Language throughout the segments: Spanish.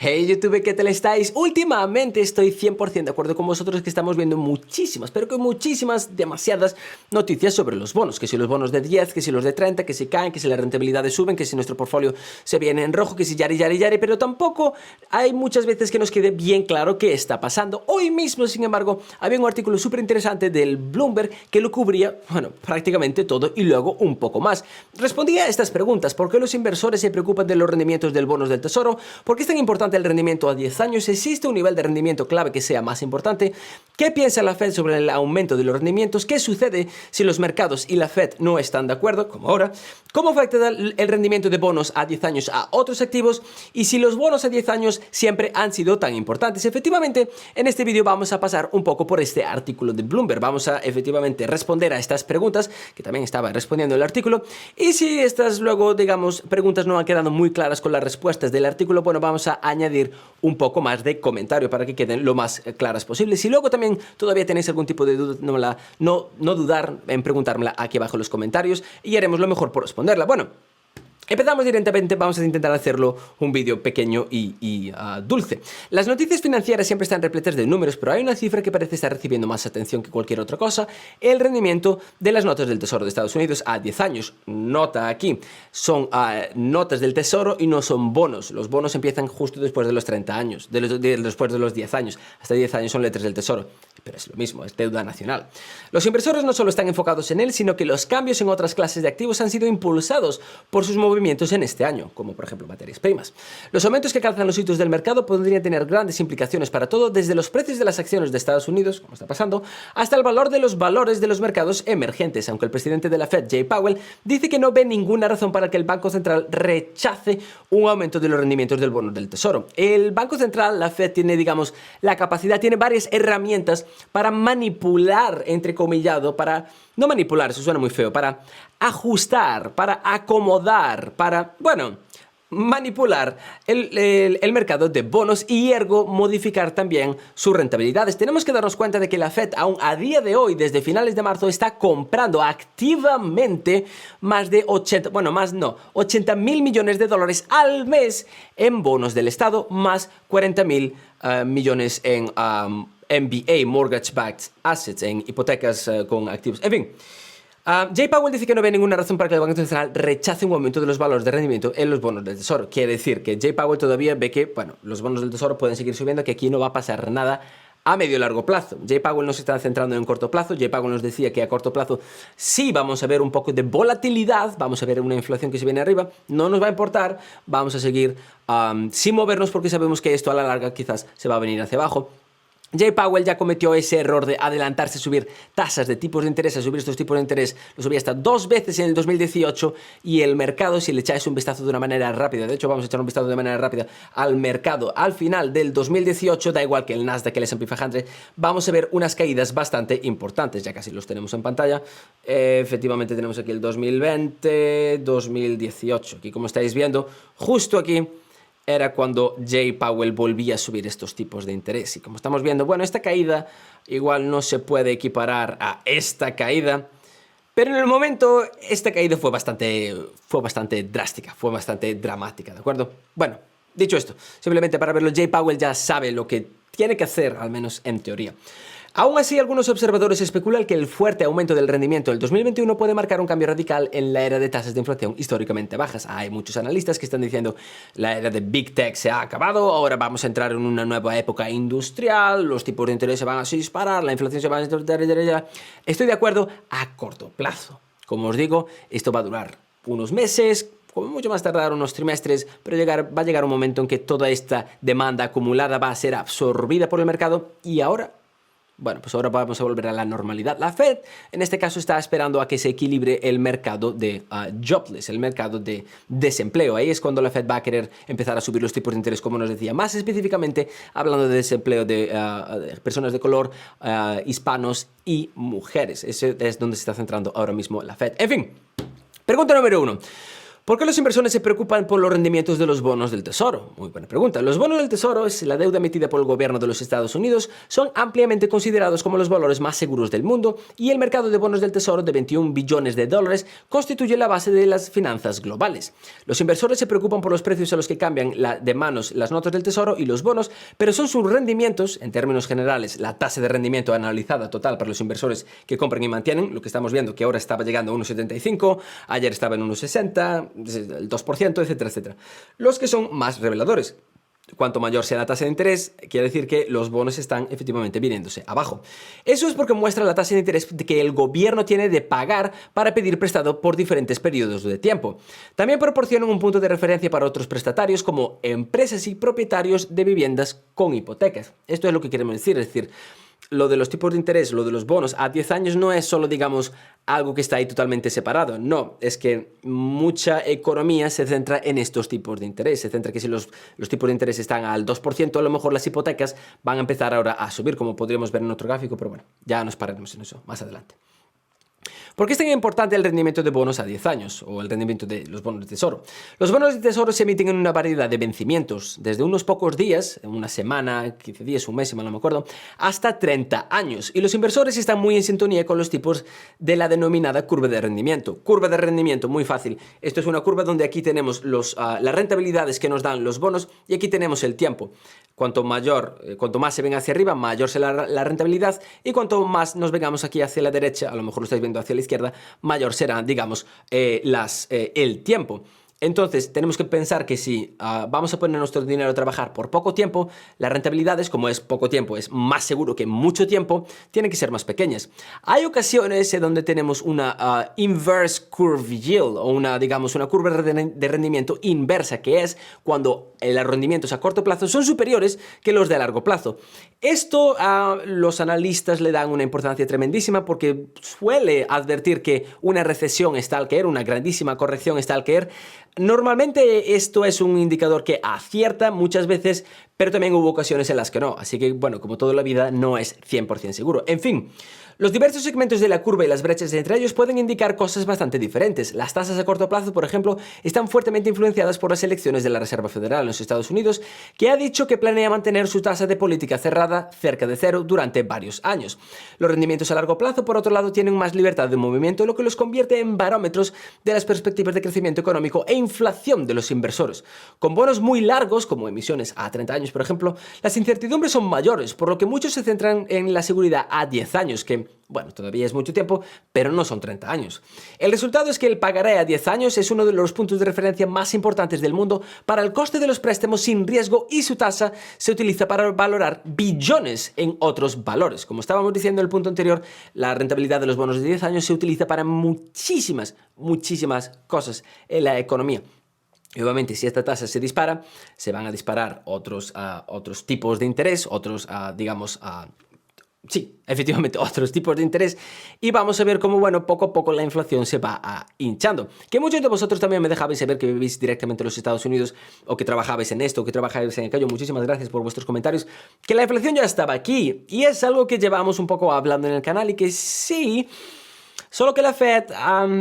Hey YouTube, ¿qué tal estáis? Últimamente estoy 100% de acuerdo con vosotros que estamos viendo muchísimas, pero que muchísimas, demasiadas noticias sobre los bonos. Que si los bonos de 10, que si los de 30, que si caen, que si las rentabilidades suben, que si nuestro portfolio se viene en rojo, que si yari, pero tampoco hay muchas veces que nos quede bien claro qué está pasando. Hoy mismo, sin embargo, había un artículo súper interesante del Bloomberg que lo cubría, bueno, prácticamente todo y luego un poco más. Respondía a estas preguntas: ¿por qué los inversores se preocupan de los rendimientos del bonos del tesoro? ¿Por qué es tan importante el rendimiento a 10 años? ¿Existe un nivel de rendimiento clave que sea más importante? ¿Qué piensa la Fed sobre el aumento de los rendimientos? ¿Qué sucede si los mercados y la Fed no están de acuerdo, como ahora? ¿Cómo afecta el rendimiento de bonos a 10 años a otros activos? Y si los bonos a 10 años siempre han sido tan importantes. Efectivamente, en este vídeo vamos a pasar un poco por este artículo de Bloomberg. Vamos a efectivamente responder a estas preguntas, que también estaba respondiendo el artículo. Y si estas luego, digamos, preguntas no han quedado muy claras con las respuestas del artículo, bueno, vamos a añadir un poco más de comentario para que queden lo más claras posible. Si luego también todavía tenéis algún tipo de duda, no dudar en preguntármela aquí abajo en los comentarios y haremos lo mejor por responderla. Bueno, empezamos directamente, vamos a intentar hacerlo un vídeo pequeño y dulce. Las noticias financieras siempre están repletas de números, pero hay una cifra que parece estar recibiendo más atención que cualquier otra cosa: el rendimiento de las notas del Tesoro de Estados Unidos a 10 años. Nota aquí, son notas del Tesoro y no son bonos. Los bonos empiezan justo después de los 30 años, después de los 10 años. Hasta 10 años son letras del Tesoro, pero es lo mismo, es deuda nacional. Los inversores no solo están enfocados en él, sino que los cambios en otras clases de activos han sido impulsados por sus movimientos en este año, como por ejemplo materias primas. Los aumentos que calzan los hitos del mercado podrían tener grandes implicaciones para todo, desde los precios de las acciones de Estados Unidos, como está pasando, hasta el valor de los valores de los mercados emergentes, aunque el presidente de la Fed, Jay Powell, dice que no ve ninguna razón para que el Banco Central rechace un aumento de los rendimientos del bono del Tesoro. El Banco Central, la Fed, tiene, digamos, la capacidad, tiene varias herramientas para manipular, entrecomillado, para no manipular, eso suena muy feo, para ajustar, para acomodar, para, bueno, manipular el mercado de bonos y ergo modificar también sus rentabilidades. Tenemos que darnos cuenta de que la Fed aún a día de hoy, desde finales de marzo, está comprando activamente más de 80 mil millones de dólares al mes en bonos del Estado, más 40 mil millones en MBA, Mortgage Backed Assets, en hipotecas con activos. En fin, Jay Powell dice que no ve ninguna razón para que el Banco Central rechace un aumento de los valores de rendimiento en los bonos del Tesoro. Quiere decir que Jay Powell todavía ve que, bueno, los bonos del Tesoro pueden seguir subiendo, que aquí no va a pasar nada a medio y largo plazo. Jay Powell no se está centrando en corto plazo. Jay Powell nos decía que a corto plazo sí vamos a ver un poco de volatilidad, vamos a ver una inflación que se viene arriba, no nos va a importar, vamos a seguir sin movernos porque sabemos que esto a la larga quizás se va a venir hacia abajo. Jay Powell ya cometió ese error de adelantarse a subir tasas de tipos de interés, a subir estos tipos de interés, lo subía hasta 2 veces en el 2018 y el mercado, si le echáis un vistazo de una manera rápida, de hecho vamos a echar un vistazo de manera rápida al mercado al final del 2018, da igual que el Nasdaq, el S&P 500, vamos a ver unas caídas bastante importantes, ya casi los tenemos en pantalla. Efectivamente tenemos aquí el 2020, 2018, aquí como estáis viendo, justo aquí era cuando Jay Powell volvía a subir estos tipos de interés. Y como estamos viendo, bueno, esta caída igual no se puede equiparar a esta caída, pero en el momento esta caída fue bastante drástica, fue bastante dramática, ¿de acuerdo? Bueno, dicho esto, simplemente para verlo, Jay Powell ya sabe lo que tiene que hacer, al menos en teoría. Aún así, algunos observadores especulan que el fuerte aumento del rendimiento del 2021 puede marcar un cambio radical en la era de tasas de inflación históricamente bajas. Hay muchos analistas que están diciendo la era de Big Tech se ha acabado, ahora vamos a entrar en una nueva época industrial, los tipos de interés se van a disparar, la inflación se va a disparar. Estoy de acuerdo a corto plazo. Como os digo, esto va a durar unos meses, como mucho más tardar unos trimestres, pero va a llegar un momento en que toda esta demanda acumulada va a ser absorbida por el mercado y ahora, bueno, pues ahora vamos a volver a la normalidad. La Fed, en este caso, está esperando a que se equilibre el mercado de jobless, el mercado de desempleo. Ahí es cuando la Fed va a querer empezar a subir los tipos de interés, como nos decía. Más específicamente, hablando de desempleo de personas de color, hispanos y mujeres. Ese es donde se está centrando ahora mismo la Fed. En fin, pregunta número 1. ¿Por qué los inversores se preocupan por los rendimientos de los bonos del Tesoro? Muy buena pregunta. Los bonos del Tesoro, es la deuda emitida por el gobierno de los Estados Unidos, son ampliamente considerados como los valores más seguros del mundo y el mercado de bonos del Tesoro de 21 billones de dólares constituye la base de las finanzas globales. Los inversores se preocupan por los precios a los que cambian de manos las notas del Tesoro y los bonos, pero son sus rendimientos, en términos generales, la tasa de rendimiento analizada total para los inversores que compran y mantienen, lo que estamos viendo que ahora estaba llegando a 1,75, ayer estaba en 1,60, el 2%, etcétera, etcétera. Los que son más reveladores. Cuanto mayor sea la tasa de interés, quiere decir que los bonos están efectivamente viniéndose abajo. Eso es porque muestra la tasa de interés que el gobierno tiene de pagar para pedir prestado por diferentes periodos de tiempo. También proporcionan un punto de referencia para otros prestatarios como empresas y propietarios de viviendas con hipotecas. Esto es lo que queremos decir, es decir, lo de los tipos de interés, lo de los bonos a 10 años no es solo, digamos, algo que está ahí totalmente separado. No, es que mucha economía se centra en estos tipos de interés. Se centra que si los tipos de interés están al 2%, a lo mejor las hipotecas van a empezar ahora a subir, como podríamos ver en otro gráfico, pero bueno, ya nos pararemos en eso más adelante. ¿Por qué es tan importante el rendimiento de bonos a 10 años o el rendimiento de los bonos de tesoro? Los bonos de tesoro se emiten en una variedad de vencimientos, desde unos pocos días, una semana, 15 días, un mes, si mal no me acuerdo, hasta 30 años. Y los inversores están muy en sintonía con los tipos de la denominada curva de rendimiento. Curva de rendimiento, muy fácil. Esto es una curva donde aquí tenemos las rentabilidades que nos dan los bonos y aquí tenemos el tiempo. Cuanto más se ven hacia arriba, mayor será la rentabilidad, y cuanto más nos vengamos aquí hacia la derecha, a lo mejor lo estáis viendo hacia la izquierda, mayor será, digamos, el tiempo. Entonces, tenemos que pensar que si vamos a poner nuestro dinero a trabajar por poco tiempo, las rentabilidades, como es poco tiempo, es más seguro que mucho tiempo, tienen que ser más pequeñas. Hay ocasiones en donde tenemos una inverse curve yield, o digamos, una curva de rendimiento inversa, que es cuando los rendimientos a corto plazo son superiores que los de a largo plazo. Esto los analistas le dan una importancia tremendísima porque suele advertir que una recesión está al caer, una grandísima corrección está al caer. Normalmente esto es un indicador que acierta muchas veces, pero también hubo ocasiones en las que no. Así que, bueno, como toda la vida, no es 100% seguro. En fin, los diversos segmentos de la curva y las brechas entre ellos pueden indicar cosas bastante diferentes. Las tasas a corto plazo, por ejemplo, están fuertemente influenciadas por las elecciones de la Reserva Federal en los Estados Unidos, que ha dicho que planea mantener su tasa de política cerrada cerca de cero durante varios años. Los rendimientos a largo plazo, por otro lado, tienen más libertad de movimiento, lo que los convierte en barómetros de las perspectivas de crecimiento económico e inflación de los inversores. Con bonos muy largos, como emisiones a 30 años, por ejemplo, las incertidumbres son mayores, por lo que muchos se centran en la seguridad a 10 años, que, bueno, todavía es mucho tiempo, pero no son 30 años. El resultado es que el pagaré a 10 años es uno de los puntos de referencia más importantes del mundo para el coste de los préstamos sin riesgo, y su tasa se utiliza para valorar billones en otros valores. Como estábamos diciendo en el punto anterior, la rentabilidad de los bonos de 10 años se utiliza para muchísimas cosas en la economía. Y obviamente, si esta tasa se dispara, se van a disparar otros tipos de interés, sí, efectivamente, otros tipos de interés, y vamos a ver cómo, bueno, poco a poco la inflación se va hinchando. Que muchos de vosotros también me dejabais saber que vivís directamente en los Estados Unidos, o que trabajabais en esto, o que trabajabais en aquello. Muchísimas gracias por vuestros comentarios. Que la inflación ya estaba aquí, y es algo que llevamos un poco hablando en el canal, y que sí, solo que la Fed,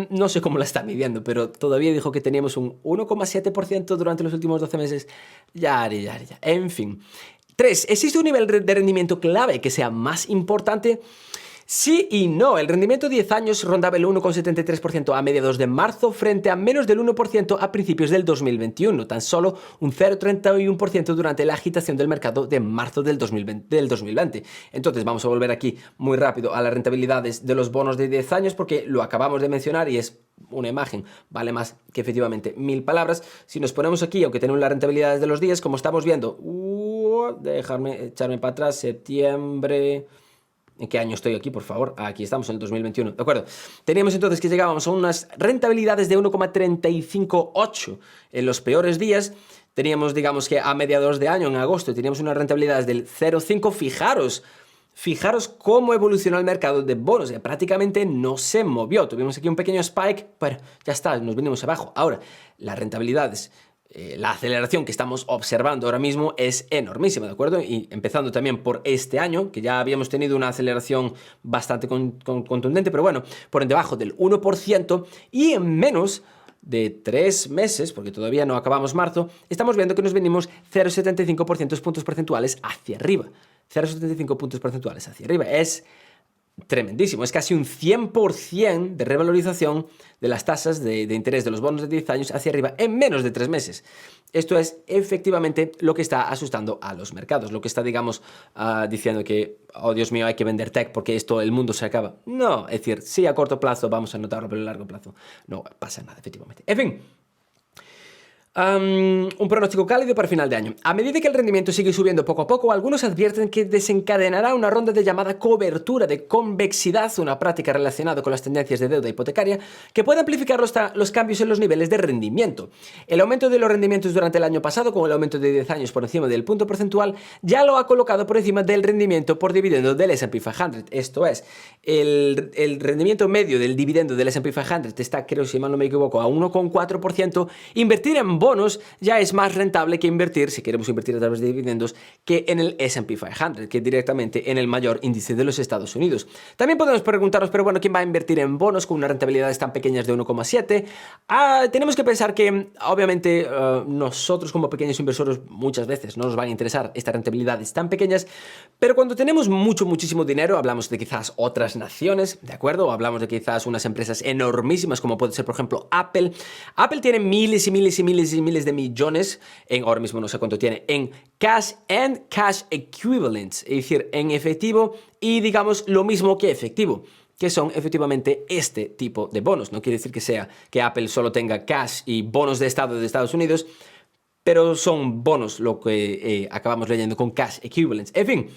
no sé cómo la está midiendo, pero todavía dijo que teníamos un 1,7% durante los últimos 12 meses. Ya. En fin. 3. ¿Existe un nivel de rendimiento clave que sea más importante? Sí y no. El rendimiento 10 años rondaba el 1,73% a mediados de marzo frente a menos del 1% a principios del 2021, tan solo un 0,31% durante la agitación del mercado de marzo del 2020. Entonces vamos a volver aquí muy rápido a las rentabilidades de los bonos de 10 años porque lo acabamos de mencionar y es una imagen, vale más que efectivamente 1000 palabras. Si nos ponemos aquí, aunque tenemos las rentabilidades de los días, como estamos viendo, dejarme echarme para atrás, septiembre... ¿En qué año estoy aquí, por favor? Aquí estamos, en el 2021. ¿De acuerdo? Teníamos entonces que llegábamos a unas rentabilidades de 1,358 en los peores días. Teníamos, digamos que a mediados de año, en agosto, teníamos unas rentabilidades del 0,5. Fijaros cómo evolucionó el mercado de bonos. Prácticamente no se movió. Tuvimos aquí un pequeño spike, pero ya está, nos vinimos abajo. Ahora, las rentabilidades... la aceleración que estamos observando ahora mismo es enormísima, ¿de acuerdo? Y empezando también por este año, que ya habíamos tenido una aceleración bastante contundente, pero bueno, por debajo del 1%, y en menos de 3 meses, porque todavía no acabamos marzo, estamos viendo que nos venimos 0,75 puntos porcentuales hacia arriba. 0,75 puntos porcentuales hacia arriba. Es tremendísimo, es casi un 100% de revalorización de las tasas de interés de los bonos de 10 años hacia arriba en menos de 3 meses. Esto es efectivamente lo que está asustando a los mercados, lo que está, digamos, diciendo que, oh Dios mío, hay que vender tech porque el mundo se acaba. No, es decir, sí, a corto plazo vamos a notarlo, pero a largo plazo no pasa nada, efectivamente. En fin. Un pronóstico cálido para final de año. A medida que el rendimiento sigue subiendo poco a poco, algunos advierten que desencadenará una ronda de llamada cobertura de convexidad, una práctica relacionada con las tendencias de deuda hipotecaria, que puede amplificar los cambios en los niveles de rendimiento. El aumento de los rendimientos durante el año pasado, con el aumento de 10 años por encima del punto porcentual, ya lo ha colocado por encima del rendimiento por dividendo del S&P 500. Esto es, el rendimiento medio del dividendo del S&P 500 está, creo, si mal no me equivoco, a 1,4%. Invertir en bonos ya es más rentable que invertir, si queremos invertir a través de dividendos, que en el S&P 500, que directamente en el mayor índice de los Estados Unidos. También podemos preguntarnos, pero bueno, ¿quién va a invertir en bonos con unas rentabilidades tan pequeñas de 1,7? Tenemos que pensar que, obviamente, nosotros como pequeños inversores muchas veces no nos van a interesar estas rentabilidades tan pequeñas, pero cuando tenemos muchísimo dinero, hablamos de quizás otras naciones, ¿de acuerdo? O hablamos de quizás unas empresas enormísimas, como puede ser, por ejemplo, Apple. Apple tiene miles de millones, ahora mismo no sé cuánto tiene, en cash and cash equivalents, es decir, en efectivo y, digamos, lo mismo que efectivo, que son efectivamente este tipo de bonos. No quiere decir que Apple solo tenga cash y bonos de Estado de Estados Unidos, pero son bonos, lo que acabamos leyendo con cash equivalents. En fin,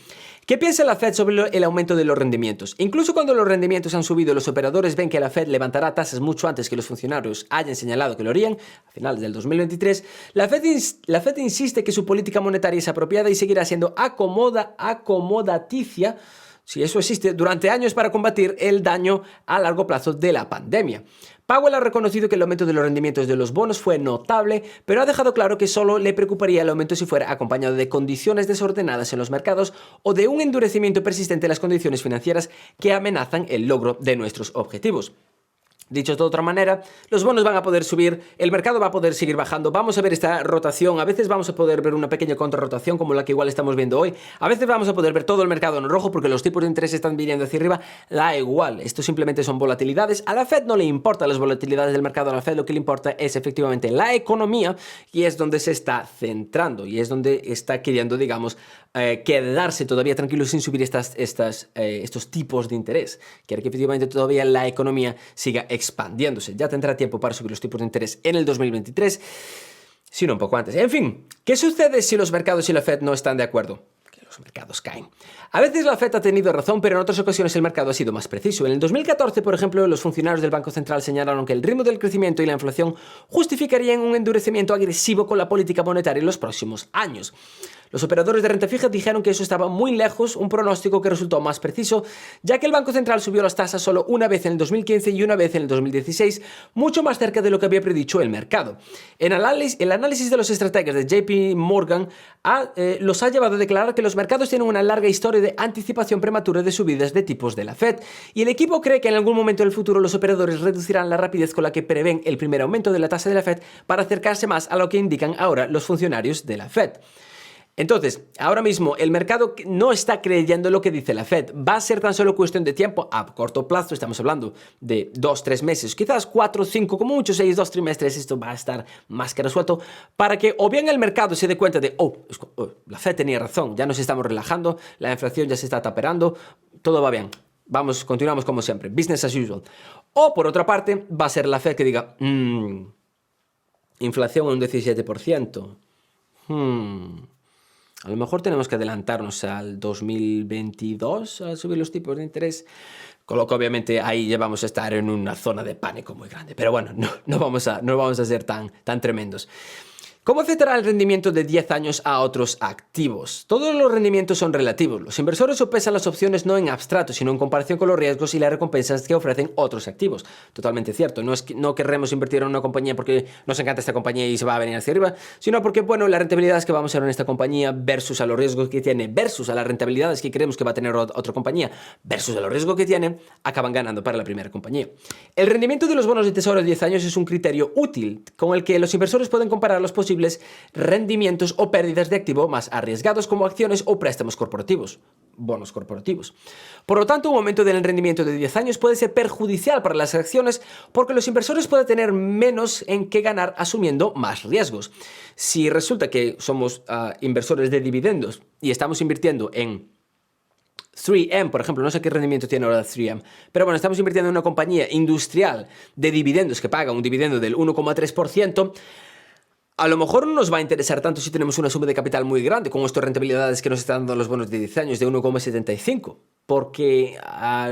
¿qué piensa la Fed sobre el aumento de los rendimientos? Incluso cuando los rendimientos han subido, los operadores ven que la Fed levantará tasas mucho antes que los funcionarios hayan señalado que lo harían, a finales del 2023, la Fed insiste que su política monetaria es apropiada y seguirá siendo acomodaticia, si eso existe, durante años para combatir el daño a largo plazo de la pandemia. Powell ha reconocido que el aumento de los rendimientos de los bonos fue notable, pero ha dejado claro que solo le preocuparía el aumento si fuera acompañado de condiciones desordenadas en los mercados o de un endurecimiento persistente de las condiciones financieras que amenazan el logro de nuestros objetivos. Dicho de otra manera, los bonos van a poder subir, el mercado va a poder seguir bajando, vamos a ver esta rotación, a veces vamos a poder ver una pequeña contrarrotación como la que igual estamos viendo hoy, a veces vamos a poder ver todo el mercado en rojo porque los tipos de interés están viniendo hacia arriba, da igual, esto simplemente son volatilidades, a la Fed no le importan las volatilidades del mercado, a la Fed lo que le importa es efectivamente la economía y es donde se está centrando y es donde está queriendo, digamos, quedarse todavía tranquilo sin subir estos tipos de interés, quiere que efectivamente todavía la economía siga expandiéndose. Ya tendrá tiempo para subir los tipos de interés en el 2023, sino un poco antes. En fin, ¿qué sucede si los mercados y la Fed no están de acuerdo? Que los mercados caen. A veces la Fed ha tenido razón, pero en otras ocasiones el mercado ha sido más preciso. En el 2014, por ejemplo, los funcionarios del Banco Central señalaron que el ritmo del crecimiento y la inflación justificarían un endurecimiento agresivo con la política monetaria en los próximos años. Los operadores de renta fija dijeron que eso estaba muy lejos, un pronóstico que resultó más preciso, ya que el Banco Central subió las tasas solo una vez en el 2015 y una vez en el 2016, mucho más cerca de lo que había predicho el mercado. El análisis de los estrategas de JP Morgan los ha llevado a declarar que los mercados tienen una larga historia de anticipación prematura de subidas de tipos de la Fed, y el equipo cree que en algún momento del futuro los operadores reducirán la rapidez con la que prevén el primer aumento de la tasa de la Fed para acercarse más a lo que indican ahora los funcionarios de la Fed. Entonces, ahora mismo el mercado no está creyendo lo que dice la Fed. Va a ser tan solo cuestión de tiempo, a corto plazo, estamos hablando de 2-3 meses, quizás 4, 5, como mucho 6, 2 trimestres, esto va a estar más que resuelto, para que o bien el mercado se dé cuenta de, la Fed tenía razón, ya nos estamos relajando, la inflación ya se está taperando, todo va bien. Continuamos como siempre, business as usual. O por otra parte, va a ser la Fed que diga, inflación en un 17%. A lo mejor tenemos que adelantarnos al 2022 a subir los tipos de interés, con lo que obviamente ahí ya vamos a estar en una zona de pánico muy grande. Pero bueno, no vamos a ser tan tremendos. ¿Cómo afectará el rendimiento de 10 años a otros activos? Todos los rendimientos son relativos. Los inversores sopesan las opciones no en abstracto, sino en comparación con los riesgos y las recompensas que ofrecen otros activos. Totalmente cierto. No es que no querremos invertir en una compañía porque nos encanta esta compañía y se va a venir hacia arriba, sino porque, bueno, la rentabilidad es que vamos a ver en esta compañía versus a los riesgos que tiene, versus a las rentabilidades que creemos que va a tener otra compañía, versus a los riesgos que tiene, acaban ganando para la primera compañía. El rendimiento de los bonos de tesoro de 10 años es un criterio útil con el que los inversores pueden comparar los posibles rendimientos o pérdidas de activo más arriesgados como acciones o préstamos corporativos, bonos corporativos. Por lo tanto, un aumento del rendimiento de 10 años puede ser perjudicial para las acciones porque los inversores pueden tener menos en qué ganar asumiendo más riesgos. Si resulta que somos inversores de dividendos y estamos invirtiendo en 3M, por ejemplo, no sé qué rendimiento tiene ahora 3M, pero bueno, estamos invirtiendo en una compañía industrial de dividendos que paga un dividendo del 1,3%, a lo mejor no nos va a interesar tanto si tenemos una suma de capital muy grande con estas rentabilidades que nos están dando los bonos de 10 años de 1,75, porque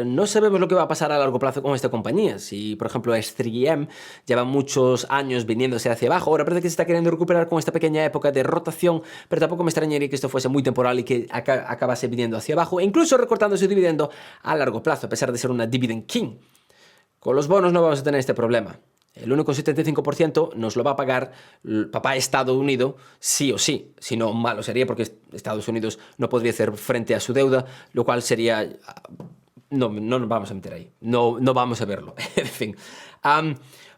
no sabemos lo que va a pasar a largo plazo con esta compañía. Si, por ejemplo, es 3M, lleva muchos años viniéndose hacia abajo, ahora parece que se está queriendo recuperar con esta pequeña época de rotación, pero tampoco me extrañaría que esto fuese muy temporal y que acabase viniendo hacia abajo, e incluso recortando su dividendo a largo plazo, a pesar de ser una dividend king. Con los bonos no vamos a tener este problema. El 1,75% nos lo va a pagar el papá Estados Unidos sí o sí. Si no, malo sería porque Estados Unidos no podría hacer frente a su deuda, lo cual sería... No nos vamos a meter ahí. No vamos a verlo. En fin.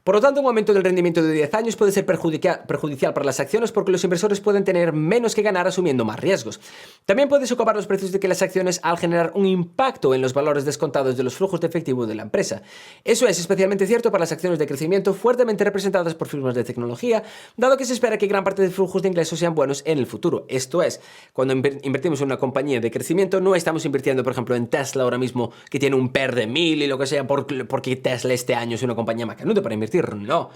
Por lo tanto, un aumento del rendimiento de 10 años puede ser perjudicial para las acciones porque los inversores pueden tener menos que ganar asumiendo más riesgos. También puede socapar los precios de que las acciones al generar un impacto en los valores descontados de los flujos de efectivo de la empresa. Eso es especialmente cierto para las acciones de crecimiento fuertemente representadas por firmas de tecnología, dado que se espera que gran parte de flujos de ingresos sean buenos en el futuro. Esto es, cuando invertimos en una compañía de crecimiento, no estamos invirtiendo, por ejemplo, en Tesla ahora mismo, que tiene un PER de 1000 y lo que sea, porque Tesla este año es una compañía macanuda para invertir. No,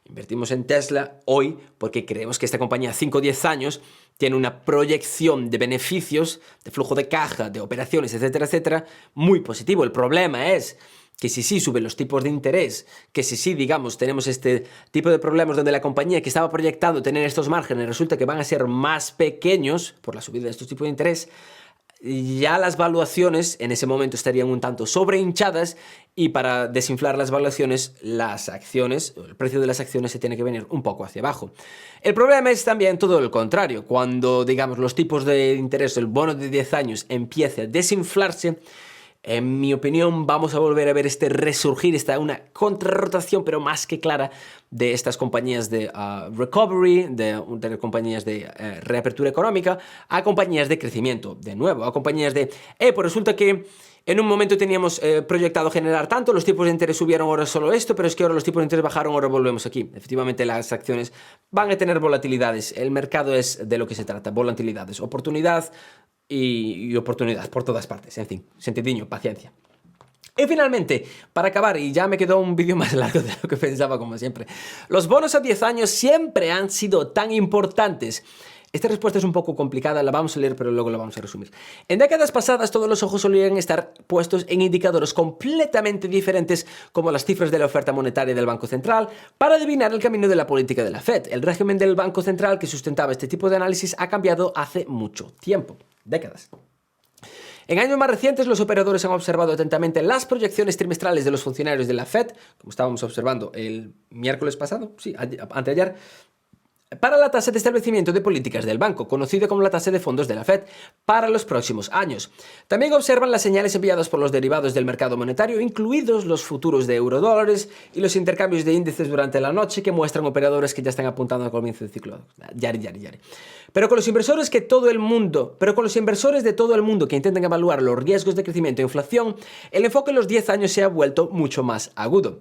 invertimos en Tesla hoy porque creemos que esta compañía a 5 o 10 años tiene una proyección de beneficios, de flujo de caja, de operaciones, etcétera, etcétera, muy positivo. El problema es que si sí suben los tipos de interés, que si sí, digamos, tenemos este tipo de problemas donde la compañía que estaba proyectando tener estos márgenes resulta que van a ser más pequeños por la subida de estos tipos de interés, ya las valuaciones en ese momento estarían un tanto sobrehinchadas y para desinflar las valuaciones, las acciones, el precio de las acciones se tiene que venir un poco hacia abajo. El problema es también todo lo contrario. Cuando, digamos, los tipos de interés del bono de 10 años empiece a desinflarse, en mi opinión, vamos a volver a ver este resurgir, una contrarrotación, pero más que clara, de estas compañías de recovery, de compañías de reapertura económica, a compañías de crecimiento, de nuevo, a compañías de, pues resulta que en un momento teníamos proyectado generar tanto, los tipos de interés subieron, ahora solo esto, pero es que ahora los tipos de interés bajaron, ahora volvemos aquí. Efectivamente, las acciones van a tener volatilidades. El mercado es de lo que se trata, volatilidades, oportunidad y oportunidad por todas partes. En fin, sentidiño, paciencia. Y finalmente, para acabar, y ya me quedó un vídeo más largo de lo que pensaba como siempre, los bonos a 10 años siempre han sido tan importantes. Esta respuesta es un poco complicada, la vamos a leer, pero luego la vamos a resumir. En décadas pasadas, todos los ojos solían estar puestos en indicadores completamente diferentes, como las cifras de la oferta monetaria del Banco Central, para adivinar el camino de la política de la Fed. El régimen del Banco Central que sustentaba este tipo de análisis ha cambiado hace mucho tiempo, décadas. En años más recientes, los operadores han observado atentamente las proyecciones trimestrales de los funcionarios de la Fed, como estábamos observando el miércoles pasado, sí, anteayer, para la tasa de establecimiento de políticas del banco, conocida como la tasa de fondos de la Fed, para los próximos años. También observan las señales enviadas por los derivados del mercado monetario, incluidos los futuros de eurodólares y los intercambios de índices durante la noche que muestran operadores que ya están apuntando al comienzo del ciclo. Yari. Pero con los inversores de todo el mundo que intentan evaluar los riesgos de crecimiento e inflación, el enfoque en los 10 años se ha vuelto mucho más agudo.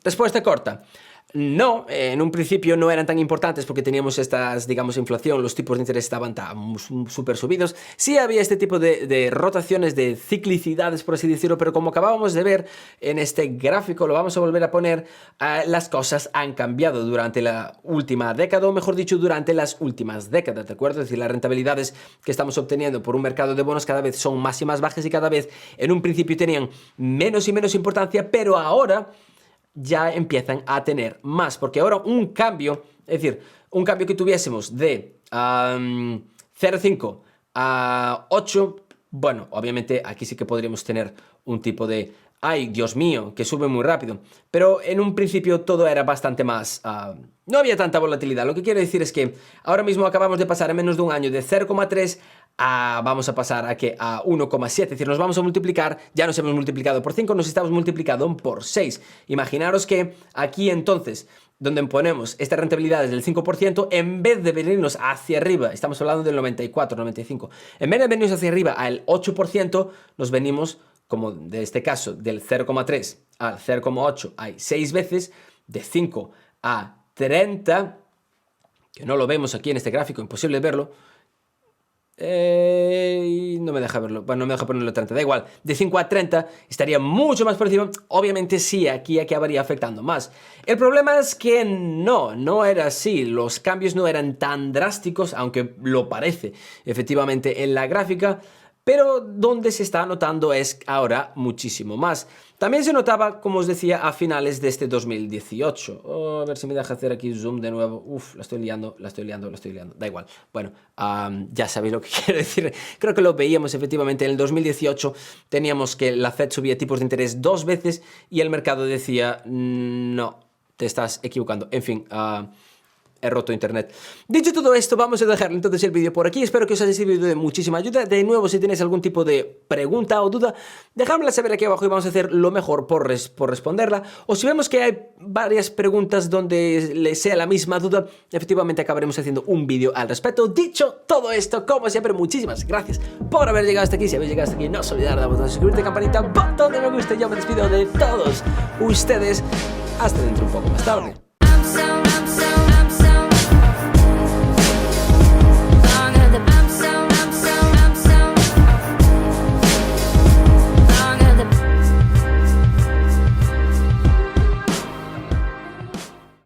Respuesta corta. No, en un principio no eran tan importantes porque teníamos estas, digamos, inflación, los tipos de interés estaban tan súper subidos. Sí había este tipo de rotaciones, de ciclicidades, por así decirlo, pero como acabábamos de ver en este gráfico, lo vamos a volver a poner, las cosas han cambiado durante la última década, o mejor dicho, durante las últimas décadas, ¿de acuerdo? Es decir, las rentabilidades que estamos obteniendo por un mercado de bonos cada vez son más y más bajas y cada vez en un principio tenían menos y menos importancia, pero ahora ya empiezan a tener más, porque ahora un cambio Es decir, un cambio que tuviésemos de 0,5 a 8, bueno, obviamente aquí sí que podríamos tener un tipo de ¡ay, Dios mío!, que sube muy rápido. Pero en un principio todo era bastante más... no había tanta volatilidad. Lo que quiero decir es que ahora mismo acabamos de pasar en menos de un año de 0,3 a... vamos a pasar a 1,7. Es decir, nos vamos a multiplicar, ya nos hemos multiplicado por 5, nos estamos multiplicando por 6. Imaginaros que aquí entonces, donde ponemos esta rentabilidad del 5%, en vez de venirnos hacia arriba, estamos hablando del 94, 95, en vez de venirnos hacia arriba al 8%, nos venimos, como de este caso, del 0,3 al 0,8 hay 6 veces, de 5 a 30, que no lo vemos aquí en este gráfico, imposible verlo, no me deja verlo, bueno, no me deja ponerlo 30, da igual, de 5 a 30 estaría mucho más por encima, obviamente sí, aquí acabaría afectando más. El problema es que no era así, los cambios no eran tan drásticos, aunque lo parece efectivamente en la gráfica, pero donde se está notando es ahora muchísimo más. También se notaba, como os decía, a finales de este 2018. A ver si me deja hacer aquí zoom de nuevo. Uf, la estoy liando. Da igual. Bueno, ya sabéis lo que quiero decir. Creo que lo veíamos efectivamente en el 2018. Teníamos que la Fed subía tipos de interés 2 veces y el mercado decía, no, te estás equivocando. En fin, he roto internet. Dicho todo esto, vamos a dejar entonces el vídeo por aquí. Espero que os haya servido de muchísima ayuda. De nuevo, si tenéis algún tipo de pregunta o duda, dejádmela saber aquí abajo y vamos a hacer lo mejor por responderla. O si vemos que hay varias preguntas donde le sea la misma duda, efectivamente acabaremos haciendo un vídeo al respecto. Dicho todo esto, como siempre, muchísimas gracias por haber llegado hasta aquí. Si habéis llegado hasta aquí, no os olvidéis de dar botón de suscribirte, campanita, botón de me gusta. Yo me despido de todos ustedes. Hasta dentro un poco más tarde.